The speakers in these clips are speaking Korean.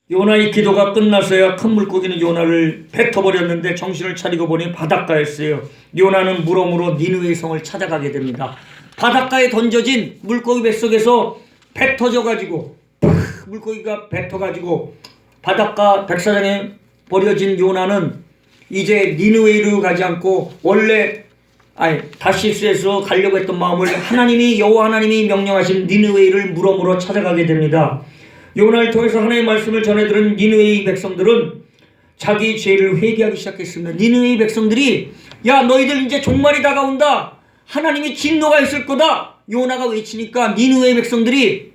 요나의 기도가 끝나서야 큰 물고기는 요나를 뱉어버렸는데 정신을 차리고 보니 바닷가였어요. 요나는 물어물어 니느웨 성을 찾아가게 됩니다. 바닷가에 던져진 물고기 뱃속에서 뱉어져가지고 물고기가 뱉어가지고 바닷가 백사장에 버려진 요나는 이제 니느웨로 가지 않고 원래 다시스에서 가려고 했던 마음을 여호와 하나님이 명령하신 니느웨를 물어물어 찾아가게 됩니다. 요나를 통해서 하나님의 말씀을 전해들은 니느웨의 백성들은 자기 죄를 회개하기 시작했습니다. 니느웨의 백성들이 야 너희들 이제 종말이 다가온다. 하나님의 진노가 있을 거다. 요나가 외치니까 니느웨의 백성들이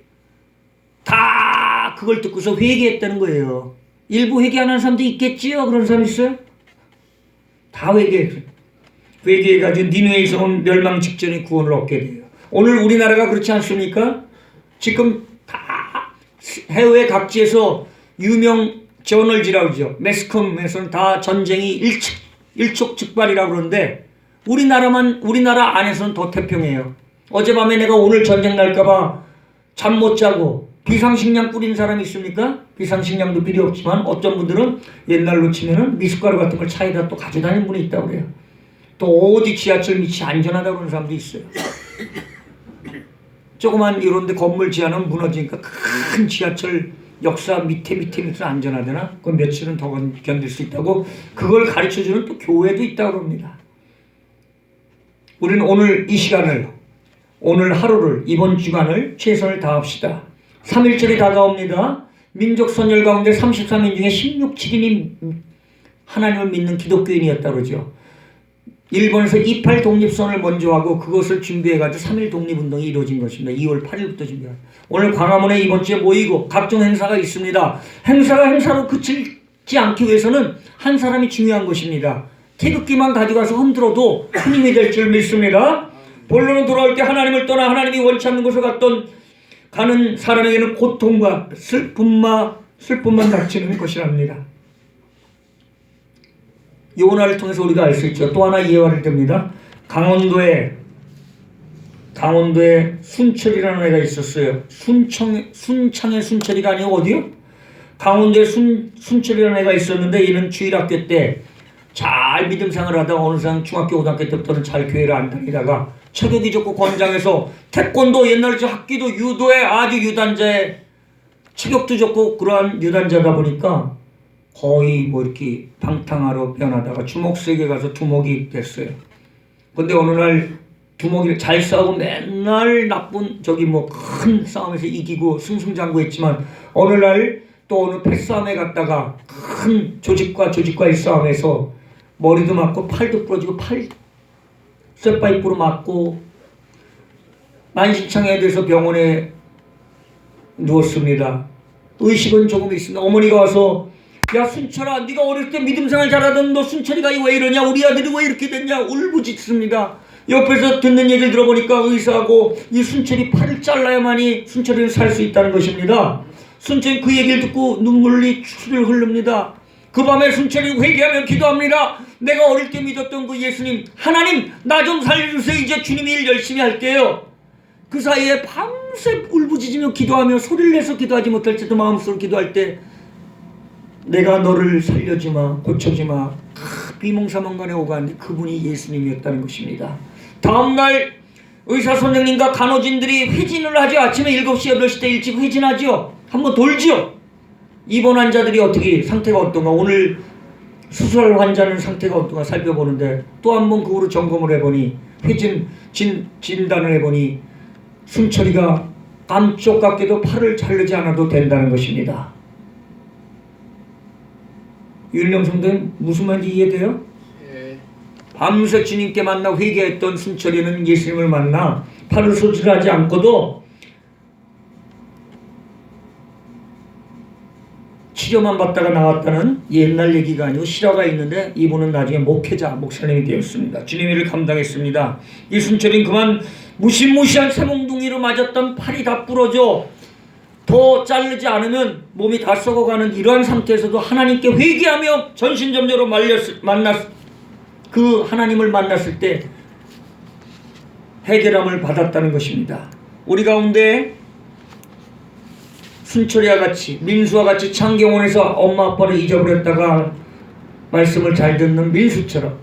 다 그걸 듣고서 회개했다는 거예요. 일부 회개 안 하는 사람도 있겠지요. 그런 사람 있어요? 다 회개했어요. 회개해가지고 니느웨의 성은 멸망 직전에 구원을 얻게 돼요. 오늘 우리나라가 그렇지 않습니까? 지금 해외 각지에서 유명 저널지라고 그러죠. 매스컴에서는 다 전쟁이 일촉즉발이라고 그러는데 우리나라 안에서는 더 태평해요. 어젯밤에 내가 오늘 전쟁 날까봐 잠 못 자고 비상식량 뿌린 사람이 있습니까? 비상식량도 필요 없지만 어떤 분들은 옛날로 치면은 미숫가루 같은 걸 차에다 또 가져다니는 분이 있다고 그래요. 또 어디 지하철 밑이 안전하다고 그러는 사람도 있어요. 조그만 이런데 건물 지하는 무너지니까 큰 지하철 역사 밑에 안전하되나? 그 며칠은 더 견딜 수 있다고 그걸 가르쳐주는 또 교회도 있다고 합니다. 우리는 오늘 이 시간을 오늘 하루를 이번 주간을 최선을 다합시다. 3.1절이 다가옵니다. 민족 선열 가운데 33인 중에 16, 7인이 하나님을 믿는 기독교인이었다고 그러죠. 일본에서 28 독립선을 먼저 하고 그것을 준비해가지고 3.1 독립운동이 이루어진 것입니다. 2월 8일부터 준비합니다. 오늘 광화문에 이번 주에 모이고 각종 행사가 있습니다. 행사가 행사로 그치지 않기 위해서는 한 사람이 중요한 것입니다. 태극기만 가져가서 흔들어도 힘이 될 줄 믿습니다. 본론은 돌아올 때 하나님을 떠나 하나님이 원치 않는 곳을 가는 사람에게는 고통과 슬픔만 닥치는 것이랍니다. 요나를 통해서 우리가 알 수 있죠. 또 하나 이해가 됩니다. 강원도에 순철이라는 애가 있었어요. 순창의 순철이가 아니고 어디요? 강원도에 순철이라는 애가 있었는데 얘는 주일학교 때 잘 믿음생활을 하다가 어느 상 중학교 고등학교 때부터는 잘 교회를 안 다니다가 체격이 좋고 건장해서 태권도 옛날 저 학기도 유도에 아주 유단자에 체격도 좋고 그러한 유단자다 보니까 거의 이렇게 방탕하러 변하다가 주먹세계 가서 두목이 됐어요. 근데 어느 날 두목이를 잘 싸우고 맨날 나쁜 큰 싸움에서 이기고 승승장구했지만 어느 날 또 어느 패싸움에 갔다가 큰 조직과의 싸움에서 머리도 맞고 팔도 부러지고 쇠파이프로 맞고 만신창에 대해서 병원에 누웠습니다. 의식은 조금 있습니다. 어머니가 와서 야 순철아 네가 어릴 때 믿음생활 잘하던 너 순철이가 왜 이러냐 우리 아들이 왜 이렇게 됐냐 울부짖습니다. 옆에서 듣는 얘기를 들어보니까 의사하고 이 순철이 팔을 잘라야만이 순철이는 살 수 있다는 것입니다. 순철이 그 얘기를 듣고 눈물이 추르르 흐릅니다. 그 밤에 순철이 회개하며 기도합니다. 내가 어릴 때 믿었던 그 예수님 하나님 나 좀 살려주세요. 이제 주님 일 열심히 할게요. 그 사이에 밤새 울부짖으며 기도하며 소리를 내서 기도하지 못할지도 마음속으로 기도할 때 내가 너를 살려주마 고쳐주마 비몽사몽간에 오가는데 그분이 예수님이었다는 것입니다. 다음날 의사 선생님과 간호진들이 회진을 하죠. 아침에 7시 8시 때 일찍 회진하죠. 한번 돌지요. 입원 환자들이 어떻게 상태가 어떤가 오늘 수술할 환자는 상태가 어떤가 살펴보는데 또 한 번 그 후로 점검을 해보니 진단을 해보니 순철이가 깜짝같게도 팔을 자르지 않아도 된다는 것입니다. 윤령 성도님 무슨 말인지 이해돼요? 네. 밤새 주님께 만나 회개했던 순철이는 예수님을 만나 팔을 수술하지 않고도 치료만 받다가 나왔다는 옛날 얘기가 아니고 실화가 있는데 이분은 나중에 목사님이 되었습니다. 주님 일을 감당했습니다. 이 순철이는 그만 무시무시한 쇠몽둥이로 맞았던 팔이 다 부러져 더 자르지 않으면 몸이 다 썩어가는 이러한 상태에서도 하나님께 회개하며 전신전적으로 그 하나님을 만났을 때 해결함을 받았다는 것입니다. 우리 가운데 순철이와 같이 민수와 같이 창경원에서 엄마 아빠를 잊어버렸다가 말씀을 잘 듣는 민수처럼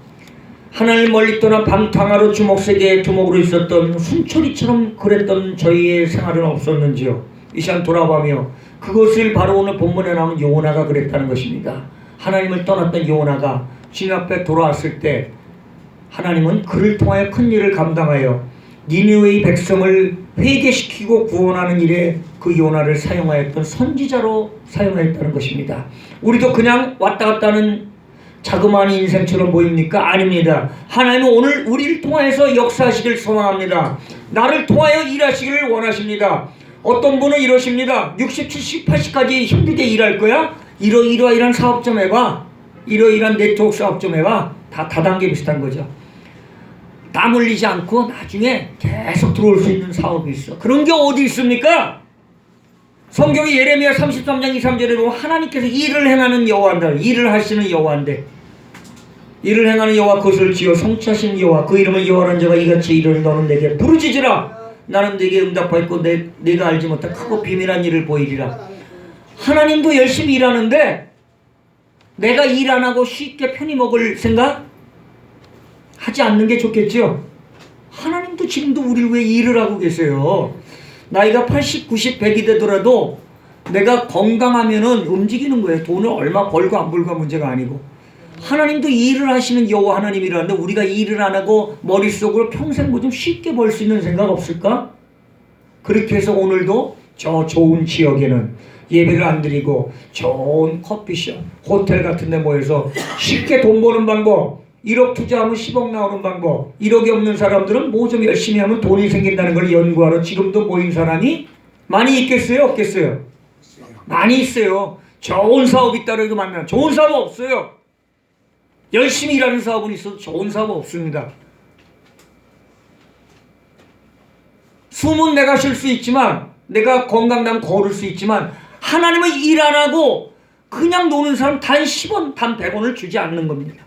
하나님 멀리 떠나 방탕하러 주먹세계에 두목으로 있었던 순철이처럼 그랬던 저희의 생활은 없었는지요. 이 시간 돌아보며 그것을 바로 오늘 본문에 나오는 요나가 그랬다는 것입니다. 하나님을 떠났던 요나가 주님 앞에 돌아왔을 때 하나님은 그를 통하여 큰 일을 감당하여 니느웨의 백성을 회개시키고 구원하는 일에 그 요나를 사용하였던 선지자로 사용하였다는 것입니다. 우리도 그냥 왔다 갔다 하는 자그마한 인생처럼 보입니까? 아닙니다. 하나님은 오늘 우리를 통하여서 역사하시길 소망합니다. 나를 통하여 일하시기를 원하십니다. 어떤 분은 이러십니다. 60, 70, 80까지 힘들게 일할 거야? 이러이러한 사업 좀 해봐. 이러이러한 네트워크 사업 좀 해봐. 다 다단계 비슷한 거죠. 땀 흘리지 않고 나중에 계속 들어올 수 있는 사업이 있어. 그런 게 어디 있습니까? 성경의 예레미야 33장 2, 3절에 보면 하나님께서 일을 행하는 여호와인데, 일을 하시는 여호와인데, 일을 행하는 여호와 그것을 지어 성취하신 여호와 그 이름은 여호와라는 자가 이같이 이르니 너는 내게 부르짖으라. 나는 내게 응답하였고 내가 알지 못한 크고 비밀한 일을 보이리라. 하나님도 열심히 일하는데 내가 일 안 하고 쉽게 편히 먹을 생각? 하지 않는 게 좋겠죠? 하나님도 지금도 우리를 왜 일을 하고 계세요? 나이가 80, 90, 100이 되더라도 내가 건강하면은 움직이는 거예요. 돈을 얼마 벌고 안 벌고가 문제가 아니고. 하나님도 일을 하시는 여호와 하나님이라는데 우리가 일을 안 하고 머릿속으로 평생 뭐 좀 쉽게 벌 수 있는 생각 없을까? 그렇게 해서 오늘도 저 좋은 지역에는 예배를 안 드리고 좋은 커피숍, 호텔 같은 데 모여서 쉽게 돈 버는 방법, 1억 투자하면 10억 나오는 방법, 1억이 없는 사람들은 뭐 좀 열심히 하면 돈이 생긴다는 걸 연구하러 지금도 모인 사람이 많이 있겠어요? 없겠어요? 많이 있어요. 좋은 사업 있다고 해도 만나면 좋은 사업 없어요. 열심히 일하는 사업은 있어도 좋은 사업은 없습니다. 숨은 내가 쉴 수 있지만 내가 건강나면 걸을 수 있지만 하나님은 일 안 하고 그냥 노는 사람 단 10원, 단 100원을 주지 않는 겁니다.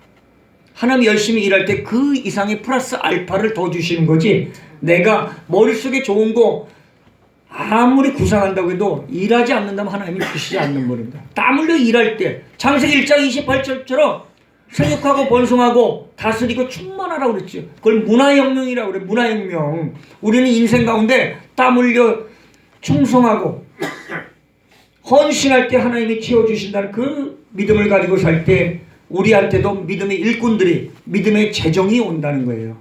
하나님 열심히 일할 때 그 이상의 플러스 알파를 더 주시는 거지 내가 머릿속에 좋은 거 아무리 구상한다고 해도 일하지 않는다면 하나님이 주시지 않는 겁니다. 땀 흘려 일할 때 창세기 1장 28절처럼 생육하고 번성하고 다스리고 충만하라고 그랬죠. 그걸 문화혁명이라고 그래. 문화혁명. 우리는 인생 가운데 땀 흘려 충성하고 헌신할 때 하나님이 채워주신다는 그 믿음을 가지고 살 때 우리한테도 믿음의 일꾼들이 믿음의 재정이 온다는 거예요.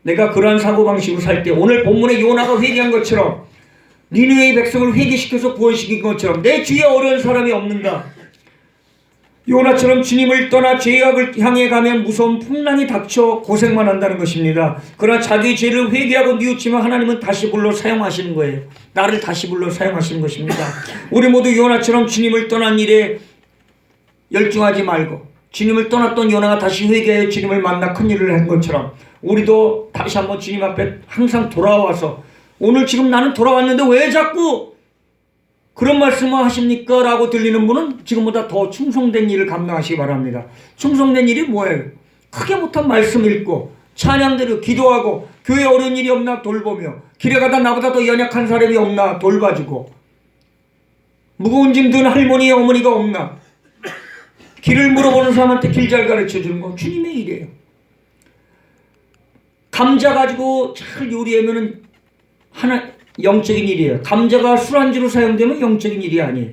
내가 그러한 사고방식으로 살 때 오늘 본문에 요나가 회개한 것처럼 니느웨의 백성을 회개시켜서 구원시킨 것처럼 내 주위에 어려운 사람이 없는가? 요나처럼 주님을 떠나 죄악을 향해 가면 무서운 풍랑이 닥쳐 고생만 한다는 것입니다. 그러나 자기 죄를 회개하고 뉘우치면 하나님은 다시 불러 사용하시는 거예요. 나를 다시 불러 사용하시는 것입니다. 우리 모두 요나처럼 주님을 떠난 일에 열중하지 말고 주님을 떠났던 요나가 다시 회개하여 주님을 만나 큰 일을 한 것처럼 우리도 다시 한번 주님 앞에 항상 돌아와서 오늘 지금 나는 돌아왔는데 왜 자꾸 그런 말씀을 하십니까? 라고 들리는 분은 지금보다 더 충성된 일을 감당하시기 바랍니다. 충성된 일이 뭐예요? 크게 못한 말씀 읽고 찬양대로 기도하고 교회 어려운 일이 없나 돌보며 길에 가다 나보다 더 연약한 사람이 없나 돌봐주고 무거운 짐 든 할머니 어머니가 없나 길을 물어보는 사람한테 길 잘 가르쳐주는 거 주님의 일이에요. 감자 가지고 잘 요리하면은 하나 영적인 일이에요. 감자가 술안주로 사용되면 영적인 일이 아니에요.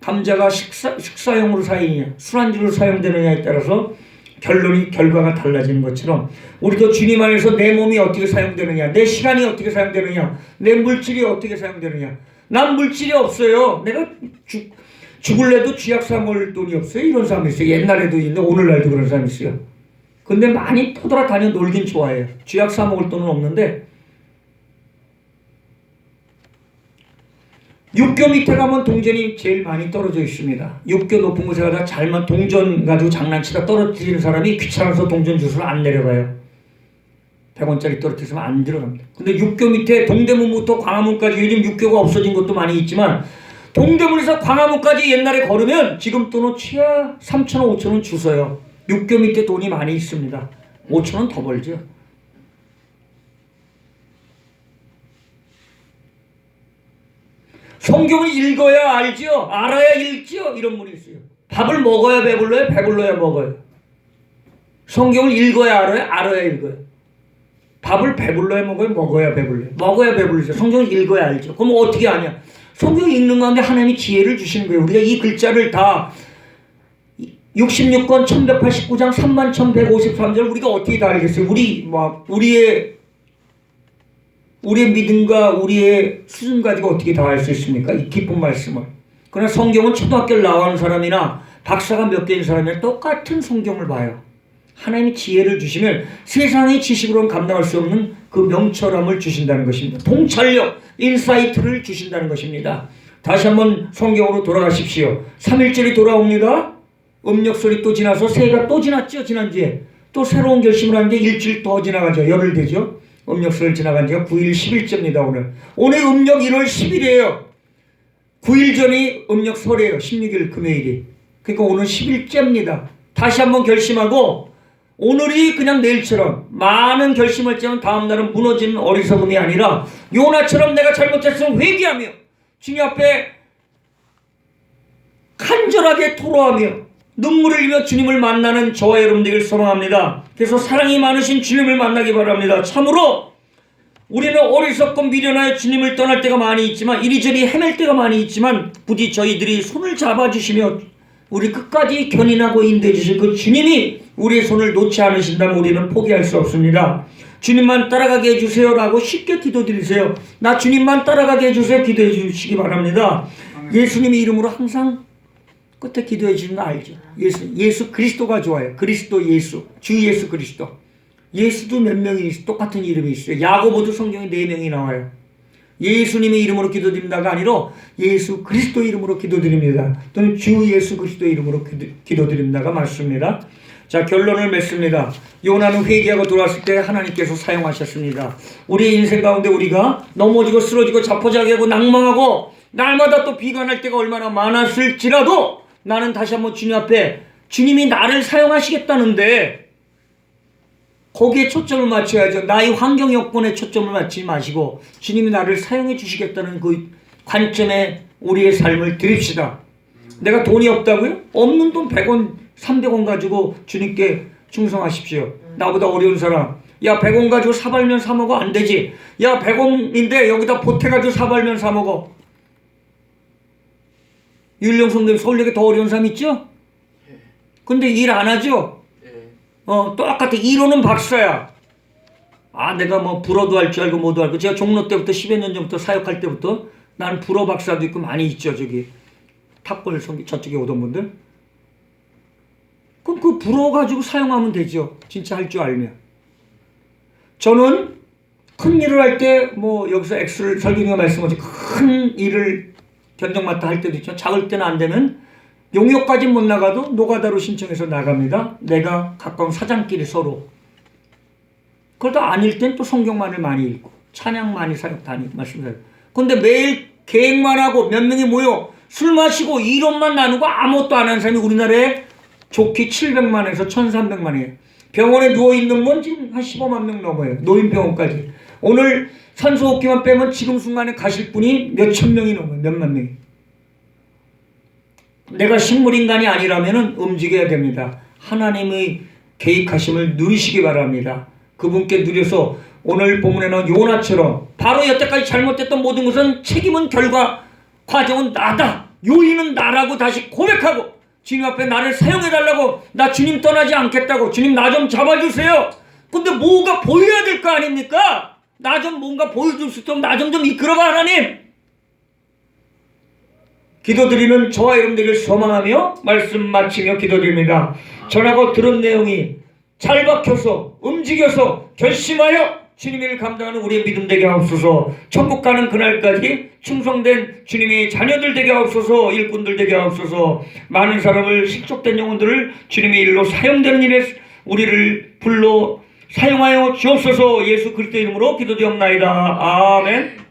감자가 식사용으로 사용이냐 술안주로 사용되느냐에 따라서 결과가 달라지는 것처럼 우리도 주님 안에서 내 몸이 어떻게 사용되느냐, 내 시간이 어떻게 사용되느냐, 내 물질이 어떻게 사용되느냐. 난 물질이 없어요. 내가 죽을래도 쥐약 사 먹을 돈이 없어요. 이런 사람이 있어요. 옛날에도 있는데 오늘날도 그런 사람이 있어요. 근데 많이 떠돌아다녀 놀긴 좋아해요. 쥐약 사 먹을 돈은 없는데 육교 밑에 가면 동전이 제일 많이 떨어져 있습니다. 육교 높은 곳에 가다 잘만 동전 가지고 장난치다 떨어뜨리는 사람이 귀찮아서 동전 주스를 안 내려가요. 100원짜리 떨어뜨리면 안 들어갑니다. 근데 육교 밑에 동대문부터 광화문까지 요즘 육교가 없어진 것도 많이 있지만 동대문에서 광화문까지 옛날에 걸으면 지금 돈은 최하 3,000원, 5,000원 주서요. 육교 밑에 돈이 많이 있습니다. 5,000원 더 벌죠. 성경을 읽어야 알죠. 알아야 읽죠. 이런 분이 있어요. 밥을 먹어야 배불러요. 배불러야 먹어요. 성경을 읽어야 알아요. 알아야 읽어요. 밥을 배불러야 먹어요. 먹어야 배불러요. 먹어야 배불러요. 성경을 읽어야 알죠. 그럼 어떻게 아냐? 성경 읽는 가운데 하나님이 지혜를 주시는 거예요. 우리가 이 글자를 다 66권 1189장 31,153절 우리가 어떻게 다 알겠어요? 우리의 믿음과 우리의 수준 가지고 어떻게 다 알 수 있습니까? 이 깊은 말씀을. 그러나 성경은 초등학교를 나오는 사람이나 박사가 몇 개인 사람이나 똑같은 성경을 봐요. 하나님이 지혜를 주시면 세상의 지식으로는 감당할 수 없는 그 명철함을 주신다는 것입니다. 통찰력, 인사이트를 주신다는 것입니다. 다시 한번 성경으로 돌아가십시오. 3일절이 돌아옵니다. 음력설이 또 지나서 새해가 또 지났죠. 지난주에. 또 새로운 결심을 하는데 일주일 더 지나가죠. 열흘 되죠. 음력설 지나간 지가 9일 10일째입니다. 오늘 음력 1월 10일이에요. 9일 전이 음력설이에요. 16일 금요일이. 그러니까 오늘 10일째입니다. 다시 한번 결심하고 오늘이 그냥 내일처럼 많은 결심을 했지만 다음 날은 무너지는 어리석음이 아니라 요나처럼 내가 잘못했으면 회개하며 주님 앞에 간절하게 토로하며 눈물을 흘리며 주님을 만나는 저와 여러분들을 소망합니다. 그래서 사랑이 많으신 주님을 만나기 바랍니다. 참으로 우리는 어리석고 미련하여 주님을 떠날 때가 많이 있지만 이리저리 헤맬 때가 많이 있지만 부디 저희들이 손을 잡아주시며 우리 끝까지 견인하고 인도해 주실 그 주님이 우리의 손을 놓지 않으신다면 우리는 포기할 수 없습니다. 주님만 따라가게 해주세요 라고 쉽게 기도드리세요. 나 주님만 따라가게 해주세요 기도해 주시기 바랍니다. 예수님의 이름으로 항상 끝에 기도해 주시는 거 알죠. 예수 그리스도가 좋아요. 그리스도 예수, 주 예수 그리스도. 예수도 몇 명이 똑같은 이름이 있어요. 야고보도 성경에 4명이 나와요. 예수님의 이름으로 기도드립니다가 아니라 예수 그리스도 이름으로 기도드립니다. 또는 주 예수 그리스도 이름으로 기도드립니다가 맞습니다. 자, 결론을 맺습니다. 요나는 회개하고 돌아왔을 때 하나님께서 사용하셨습니다. 우리의 인생 가운데 우리가 넘어지고 쓰러지고 자포자기하고 낭망하고 날마다 또 비관할 때가 얼마나 많았을지라도 나는 다시 한번 주님 앞에 주님이 나를 사용하시겠다는데 거기에 초점을 맞춰야죠. 나의 환경 여건에 초점을 맞추지 마시고 주님이 나를 사용해 주시겠다는 그 관점에 우리의 삶을 드립시다. 내가 돈이 없다고요? 없는 돈 100원, 300원 가지고 주님께 충성하십시오. 나보다 어려운 사람. 야 100원 가지고 사발면 사먹어? 안 되지. 야 100원인데 여기다 보태가지고 사발면 사먹어. 율령 성도님 서울역에 더 어려운 사람 있죠? 근데 일 안 하죠? 똑같아. 이론은 박사야. 내가 뭐 불어도 할 줄 알고 뭐도 알고. 제가 종로 때부터 10여 년 전부터 사역할 때부터 나는 불어 박사도 있고 많이 있죠. 저기 탑골 성기 저쪽에 오던 분들. 그럼 그 불어 가지고 사용하면 되죠. 진짜 할 줄 알면. 저는 큰 일을 할 때 뭐 여기서 X를 설교님가 말씀하신 큰 일을 견적 맡아 할 때도 있죠. 작을 때는 안 되면 용역까지 못 나가도 노가다로 신청해서 나갑니다. 내가 가까운 사장끼리 서로. 그러다 아닐 땐 또 성경만을 많이 읽고 찬양 많이 다니고 말씀드려요. 그런데 매일 계획만 하고 몇 명이 모여 술 마시고 이론만 나누고 아무것도 안 하는 사람이 우리나라에 좋게 700만에서 1300만이에요. 병원에 누워있는 건 지금 한 15만 명 넘어요. 노인병원까지. 오늘 산소호흡기만 빼면 지금 순간에 가실 분이 몇천 명이 넘어요. 몇만 명이. 내가 식물인간이 아니라면 움직여야 됩니다. 하나님의 계획하심을 누리시기 바랍니다. 그분께 누려서 오늘 본문에 나온 요나처럼 바로 여태까지 잘못됐던 모든 것은 책임은 결과, 과정은 나다. 요인은 나라고 다시 고백하고 주님 앞에 나를 사용해달라고, 나 주님 떠나지 않겠다고, 주님 나 좀 잡아주세요. 근데 뭐가 보여야 될 거 아닙니까? 나 좀 뭔가 보여줄 수 있도록 나 좀 이끌어봐 하나님. 기도드리는 저와 여러분들을 소망하며 말씀 마치며 기도드립니다. 전하고 들은 내용이 잘 박혀서 움직여서 결심하여 주님을 감당하는 우리의 믿음 되게 하옵소서. 천국 가는 그날까지 충성된 주님의 자녀들 되게 하옵소서. 일꾼들 되게 하옵소서. 많은 사람을 실족된 영혼들을 주님의 일로 사용되는 일에 우리를 불러 사용하여 주옵소서. 예수 그리스도 이름으로 기도드리옵나이다. 아멘.